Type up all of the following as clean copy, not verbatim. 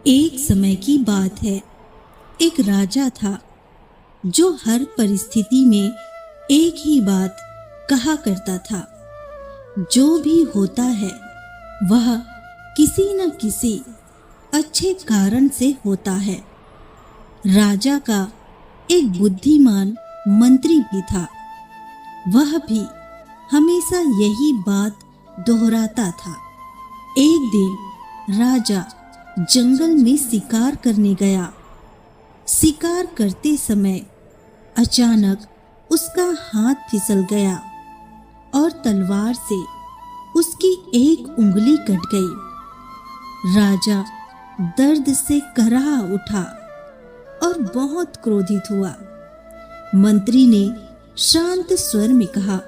एक समय की बात है। एक राजा था जो हर परिस्थिति में एक ही बात कहा करता था, जो भी होता है वह किसी न किसी अच्छे कारण से होता है। राजा का एक बुद्धिमान मंत्री भी था। वह भी हमेशा यही बात दोहराता था। एक दिन राजा जंगल में शिकार करने गया। शिकार करते समय अचानक उसका हाथ फिसल गया और तलवार से उसकी एक उंगली कट गई। राजा दर्द से कराह उठा और बहुत क्रोधित हुआ। मंत्री ने शांत स्वर में कहा,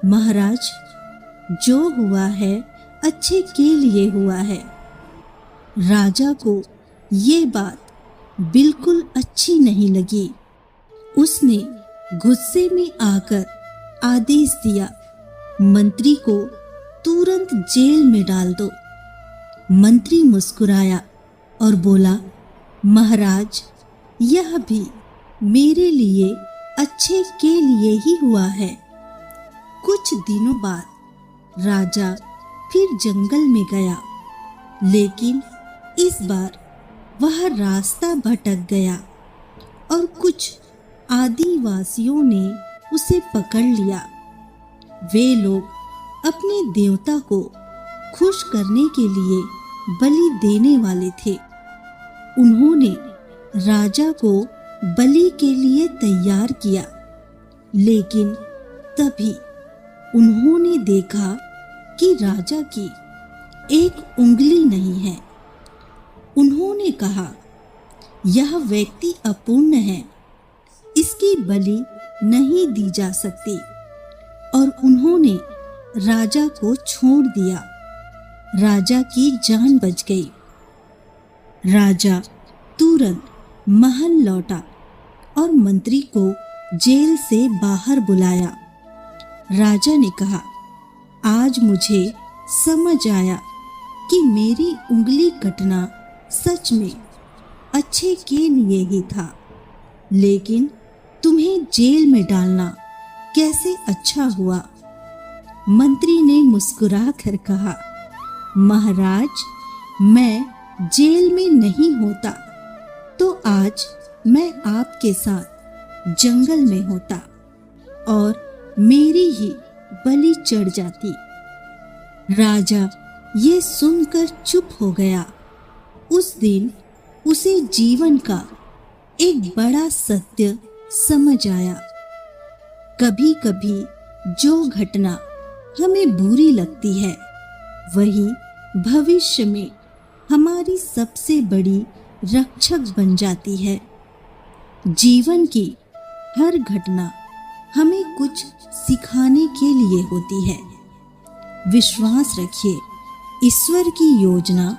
महाराज, जो हुआ है अच्छे के लिए हुआ है। राजा को ये बात बिल्कुल अच्छी नहीं लगी। उसने गुस्से में आकर आदेश दिया, मंत्री को तुरंत जेल में डाल दो। मंत्री मुस्कुराया और बोला, महाराज, यह भी मेरे लिए अच्छे के लिए ही हुआ है। कुछ दिनों बाद राजा फिर जंगल में गया, लेकिन इस बार वह रास्ता भटक गया और कुछ आदिवासियों ने उसे पकड़ लिया। वे लोग अपने देवता को खुश करने के लिए बलि देने वाले थे। उन्होंने राजा को बलि के लिए तैयार किया, लेकिन तभी उन्होंने देखा कि राजा की एक उंगली नहीं है। उन्होंने कहा, यह व्यक्ति अपूर्ण है, इसकी बलि नहीं दी जा सकती, और उन्होंने राजा को छोड़ दिया। राजा की जान बच गई। राजा तुरंत महल लौटा और मंत्री को जेल से बाहर बुलाया। राजा ने कहा, आज मुझे समझ आया कि मेरी उंगली कटना सच में अच्छे के लिए ही था, लेकिन तुम्हें जेल में डालना कैसे अच्छा हुआ। मंत्री ने मुस्कुरा कर कहा, महाराज, मैं जेल में नहीं होता तो आज मैं आपके साथ जंगल में होता और मेरी ही बलि चढ़ जाती। राजा ये सुनकर चुप हो गया। उस दिन उसे जीवन का एक बड़ा सत्य समझ आया। कभी कभी जो घटना हमें बुरी लगती है, वही भविष्य में हमारी सबसे बड़ी रक्षक बन जाती है। जीवन की हर घटना हमें कुछ सिखाने के लिए होती है। विश्वास रखिए, ईश्वर की योजना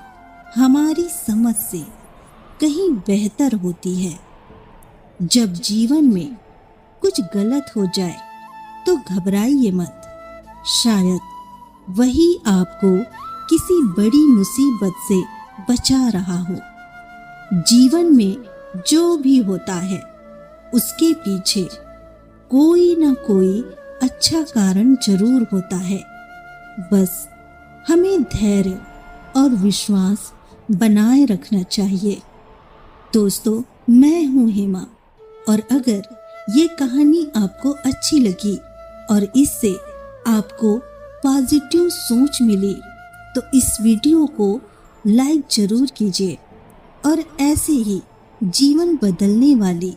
हमारी समझ से कहीं बेहतर होती है। जब जीवन में कुछ गलत हो जाए तो घबराइए मत, शायद वही आपको किसी बड़ी मुसीबत से बचा रहा हो। जीवन में जो भी होता है, उसके पीछे कोई ना कोई अच्छा कारण जरूर होता है। बस हमें धैर्य और विश्वास बनाए रखना चाहिए। दोस्तों, मैं हूँ हेमा, और अगर ये कहानी आपको अच्छी लगी और इससे आपको पॉजिटिव सोच मिली तो इस वीडियो को लाइक जरूर कीजिए और ऐसे ही जीवन बदलने वाली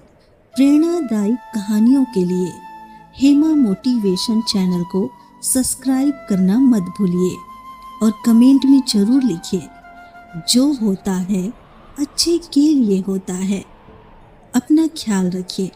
प्रेरणादायी कहानियों के लिए हेमा मोटिवेशन चैनल को सब्सक्राइब करना मत भूलिए और कमेंट में जरूर लिखिए, जो होता है अच्छे के लिए होता है। अपना ख्याल रखिए।